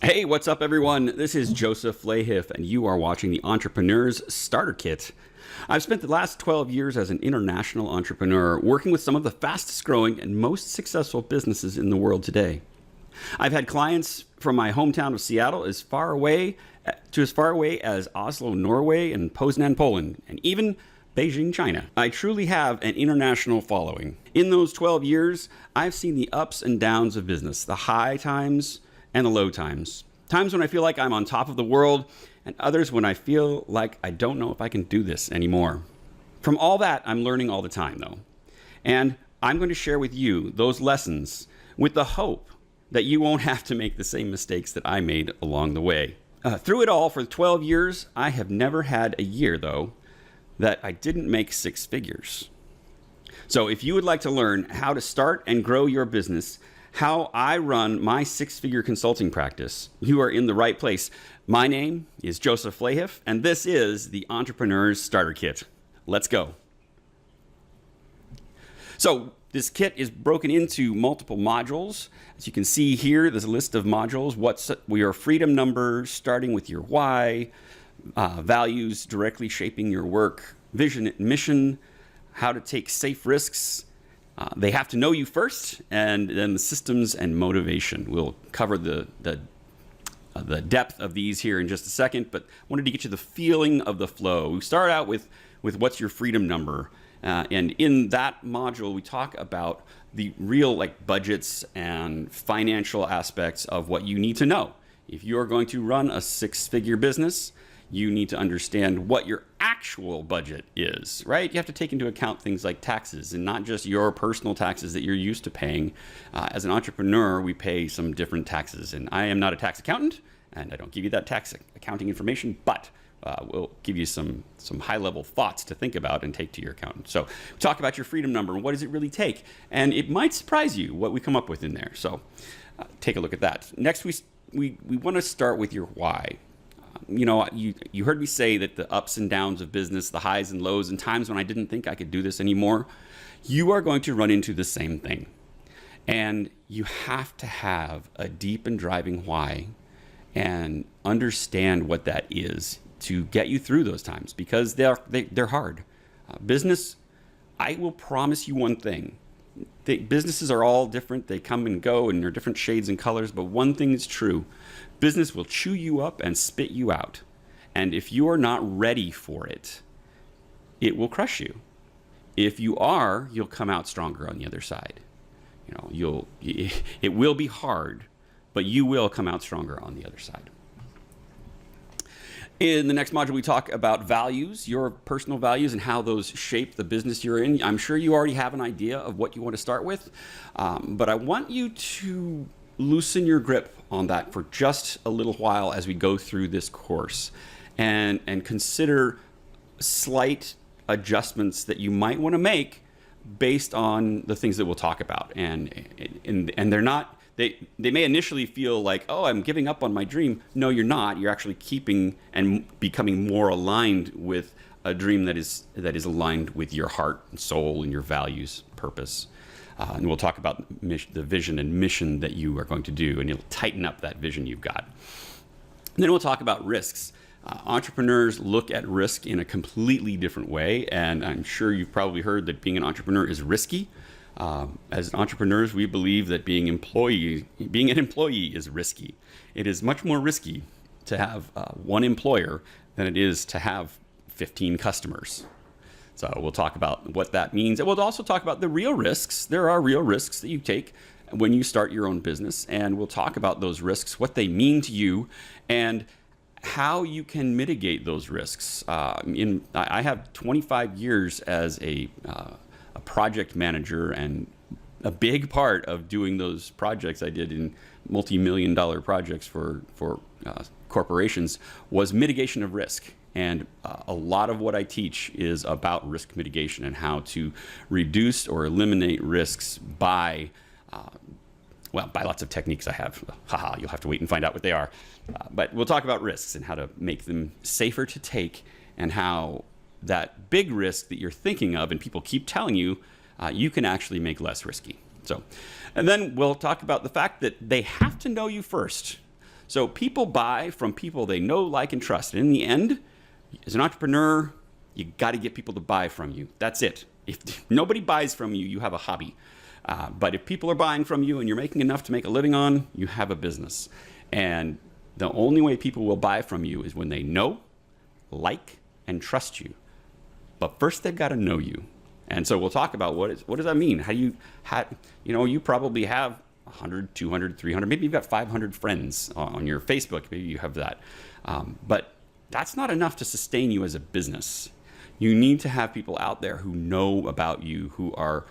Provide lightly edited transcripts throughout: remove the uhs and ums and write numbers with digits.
Hey, what's up, everyone? This is Joseph Lahiff, and you are watching the Entrepreneur's Starter Kit. I've spent the last 12 years as an international entrepreneur working with some of the fastest growing and most successful businesses in the world today. I've had clients from my hometown of Seattle as far away as Oslo, Norway, and Poznan, Poland, and even Beijing, China. I truly have an international following. In those 12 years, I've seen the ups and downs of business, the high times and the low times. Times when I feel like I'm on top of the world, and others when I feel like I don't know if I can do this anymore. From all that, I'm learning all the time, though. And I'm going to share with you those lessons with the hope that you won't have to make the same mistakes that I made along the way. Through it all, for 12 years, I have never had a year, though, that I didn't make six figures. So if you would like to learn how to start and grow your business, how I run my six-figure consulting practice, you are in the right place. My name is Joseph Lahiff, and this is the Entrepreneur's Starter Kit. Let's go. So this kit is broken into multiple modules. As you can see here, there's a list of modules. What's your freedom number, starting with your why, values directly shaping your work, vision and mission, how to take safe risks. They have to know you first, and then the systems and motivation. We'll cover the depth of these here in just a second, but I wanted to get you the feeling of the flow. We start out with what's your freedom number, and in that module we talk about the real budgets and financial aspects of what you need to know. If you're going to run a six-figure business, you need to understand what your actual budget is, right? You have to take into account things like taxes, and not just your personal taxes that you're used to paying. As an entrepreneur, we pay some different taxes, and I am not a tax accountant, and I don't give you that tax accounting information, but we'll give you some high-level thoughts to think about and take to your accountant. So we talk about your freedom number and what does it really take, and it might surprise you what we come up with in there. So take a look at that. Next, we want to start with your why. You heard me say that the ups and downs of business, the highs and lows, and times when I didn't think I could do this anymore, you are going to run into the same thing. And you have to have a deep and driving why and understand what that is to get you through those times, because they're hard. Business, I will promise you one thing. Businesses are all different. They come and go, and they're different shades and colors, but one thing is true. Business will chew you up and spit you out. And if you are not ready for it, it will crush you. If you are, you'll come out stronger on the other side. It will be hard, but you will come out stronger on the other side. In the next module, we talk about values, your personal values, and how those shape the business you're in. I'm sure you already have an idea of what you want to start with, but I want you to loosen your grip on that for just a little while as we go through this course, and consider slight adjustments that you might want to make based on the things that we'll talk about. And they're not, they may initially feel like, oh, I'm giving up on my dream. No, you're not. You're actually keeping and becoming more aligned with a dream that is aligned with your heart and soul and your values, purpose. And we'll talk about the vision and mission that you are going to do, and you'll tighten up that vision you've got. And then we'll talk about risks. Entrepreneurs look at risk in a completely different way, and I'm sure you've probably heard that being an entrepreneur is risky. As entrepreneurs, we believe that being an employee is risky. It is much more risky to have one employer than it is to have 15 customers. So we'll talk about what that means. And we'll also talk about the real risks. There are real risks that you take when you start your own business. And we'll talk about those risks, what they mean to you, and how you can mitigate those risks. I have 25 years as a project manager, and a big part of doing those projects I did in multi-million-dollar projects for corporations was mitigation of risk. And a lot of what I teach is about risk mitigation and how to reduce or eliminate risks by lots of techniques I have. You'll have to wait and find out what they are. But we'll talk about risks and how to make them safer to take, and how that big risk that you're thinking of and people keep telling you, you can actually make less risky. And then we'll talk about the fact that they have to know you first. So people buy from people they know, like, and trust. And in the end, as an entrepreneur, you got to get people to buy from you. That's it. If nobody buys from you, you have a hobby. But if people are buying from you and you're making enough to make a living on, you have a business. And the only way people will buy from you is when they know, like, and trust you. But first, they've got to know you. And so we'll talk about what does that mean? You probably have 100, 200, 300, maybe you've got 500 friends on your Facebook. Maybe you have that. But that's not enough to sustain you as a business. You need to have people out there who know about you, who are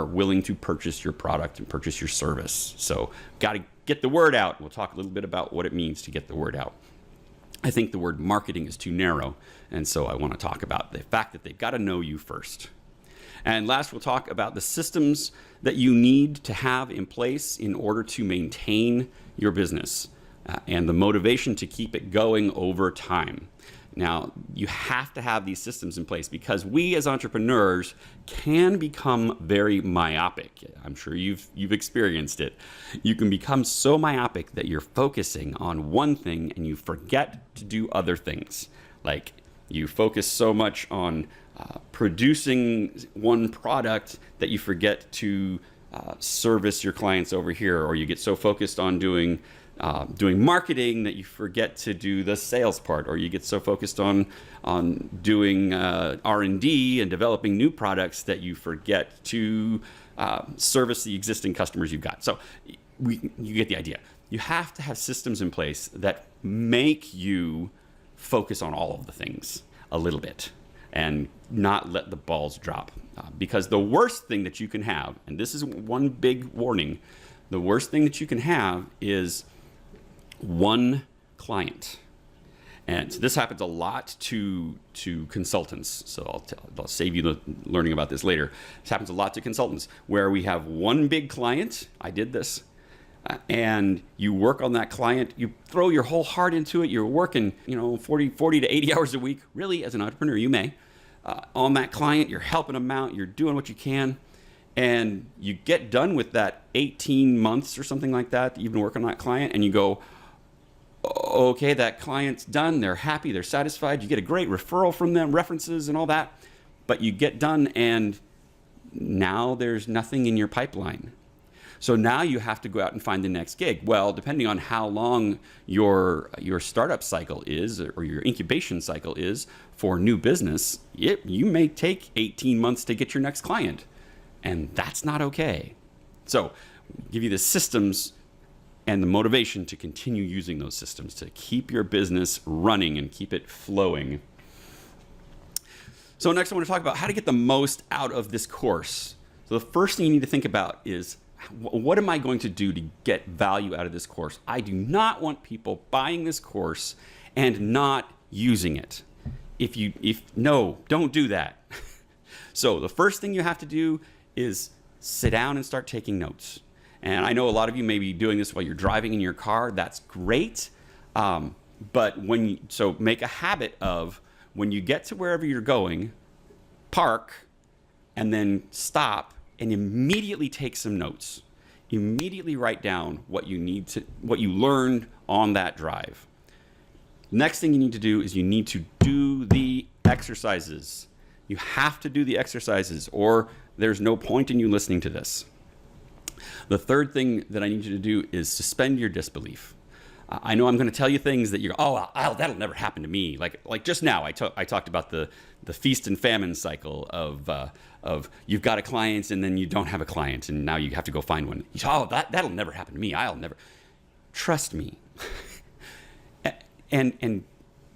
willing to purchase your product and purchase your service. So got to get the word out. We'll talk a little bit about what it means to get the word out. I think the word marketing is too narrow, and so I want to talk about the fact that they've got to know you first. And last, we'll talk about the systems that you need to have in place in order to maintain your business and the motivation to keep it going over time. Now, you have to have these systems in place because we as entrepreneurs can become very myopic. I'm sure you've experienced it. You can become so myopic that you're focusing on one thing and you forget to do other things. Like you focus so much on producing one product that you forget to service your clients over here, or you get so focused on doing marketing that you forget to do the sales part, or you get so focused on doing R&D and developing new products that you forget to service the existing customers you've got. So you get the idea. You have to have systems in place that make you focus on all of the things a little bit and not let the balls drop. Because the worst thing that you can have, and this is one big warning, the worst thing that you can have is one client. And so this happens a lot to consultants. So I'll save you the learning about this later. This happens a lot to consultants where we have one big client. I did this. And you work on that client. You throw your whole heart into it. You're working, 40 to 80 hours a week. Really, as an entrepreneur, you may. On that client, you're helping them out. You're doing what you can. And you get done with that 18 months or something like that you've been working on that client. And you go, okay, that client's done. They're happy. They're satisfied. You get a great referral from them, references and all that. But you get done and now there's nothing in your pipeline. So now you have to go out and find the next gig. Well, depending on how long your startup cycle is or your incubation cycle is for new business, you may take 18 months to get your next client. And that's not okay. So give you the systems and the motivation to continue using those systems to keep your business running and keep it flowing. So next I want to talk about how to get the most out of this course. So the first thing you need to think about is, what am I going to do to get value out of this course? I do not want people buying this course and not using it. No, don't do that. So the first thing you have to do is sit down and start taking notes. And I know a lot of you may be doing this while you're driving in your car. That's great. But make a habit of when you get to wherever you're going, park and then stop and immediately take some notes. Immediately write down what you learned on that drive. Next thing you need to do is you need to do the exercises. You have to do the exercises or there's no point in you listening to this. The third thing that I need you to do is suspend your disbelief. I know I'm going to tell you things that that'll never happen to me. Like just now, I talked about the feast and famine cycle of you've got a client and then you don't have a client and now you have to go find one. That'll never happen to me. I'll never. Trust me, and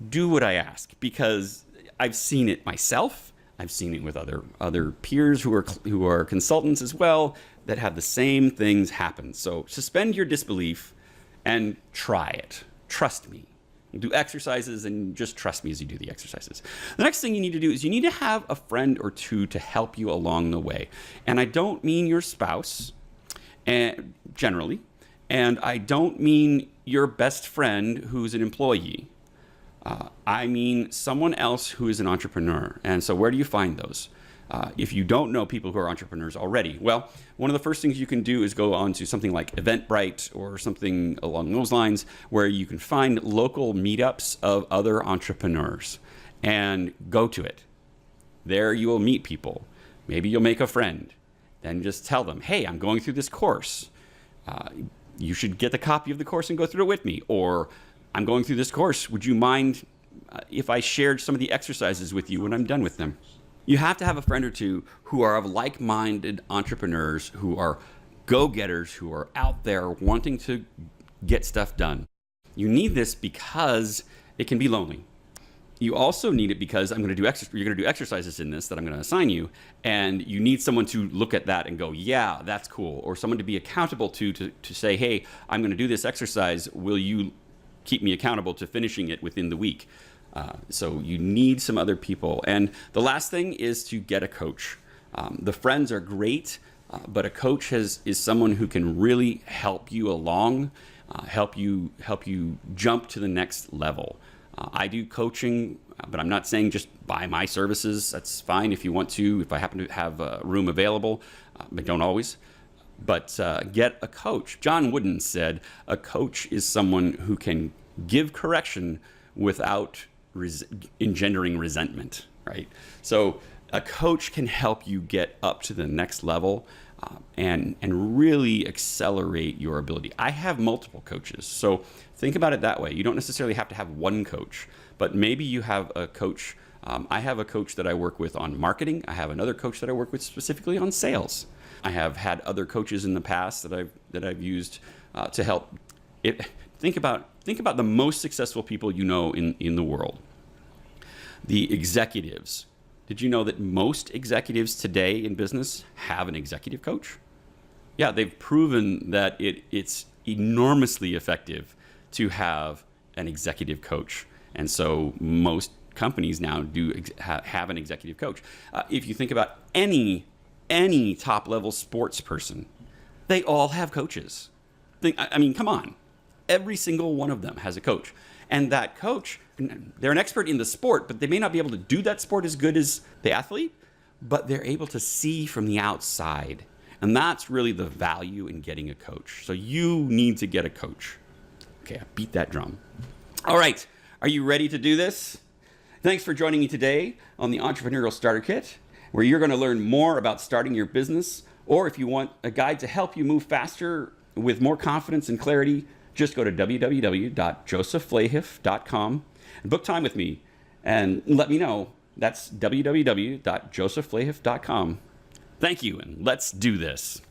do what I ask because I've seen it myself. I've seen it with other peers who are consultants as well that have the same things happen. So suspend your disbelief and try it. Trust me. Do exercises and just trust me as you do the exercises. The next thing you need to do is you need to have a friend or two to help you along the way. And I don't mean your spouse, generally, and I don't mean your best friend who's an employee. I mean someone else who is an entrepreneur. And so where do you find those? if you don't know people who are entrepreneurs already? Well, one of the first things you can do is go on to something like Eventbrite or something along those lines, where you can find local meetups of other entrepreneurs and go to it. There you will meet people. Maybe you'll make a friend. Then just tell them, hey, I'm going through this course. You should get the copy of the course and go through it with me. Or I'm going through this course. Would you mind if I shared some of the exercises with you when I'm done with them? You have to have a friend or two who are of like-minded entrepreneurs, who are go-getters, who are out there wanting to get stuff done. You need this because it can be lonely. You also need it because you're going to do exercises in this that I'm going to assign you, and you need someone to look at that and go, yeah, that's cool, or someone to be accountable to say, hey, I'm going to do this exercise. Will you keep me accountable to finishing it within the week? So you need some other people. And the last thing is to get a coach. The friends are great, but a coach is someone who can really help you along, help you jump to the next level. I do coaching, but I'm not saying just buy my services. That's fine if you want to, if I happen to have a room available, but don't always. But get a coach. John Wooden said a coach is someone who can give correction without engendering resentment, right? So a coach can help you get up to the next level and really accelerate your ability. I have multiple coaches, so think about it that way. You don't necessarily have to have one coach, but maybe you have a coach. I have a coach that I work with on marketing. I have another coach that I work with specifically on sales. I have had other coaches in the past that I've used to help. Think about the most successful people you know in the world. The executives. Did you know that most executives today in business have an executive coach? Yeah, they've proven that it's enormously effective to have an executive coach. And so most companies now do have an executive coach. If you think about any top-level sports person, they all have coaches. I mean, come on. Every single one of them has a coach. And that coach, they're an expert in the sport, but they may not be able to do that sport as good as the athlete, but they're able to see from the outside. And that's really the value in getting a coach. So you need to get a coach. Okay, I beat that drum. All right, are you ready to do this? Thanks for joining me today on the Entrepreneurial Starter Kit, where you're going to learn more about starting your business, or if you want a guide to help you move faster with more confidence and clarity, just go to www.josephflahiff.com and book time with me and let me know. That's www.josephflahiff.com. Thank you, and let's do this.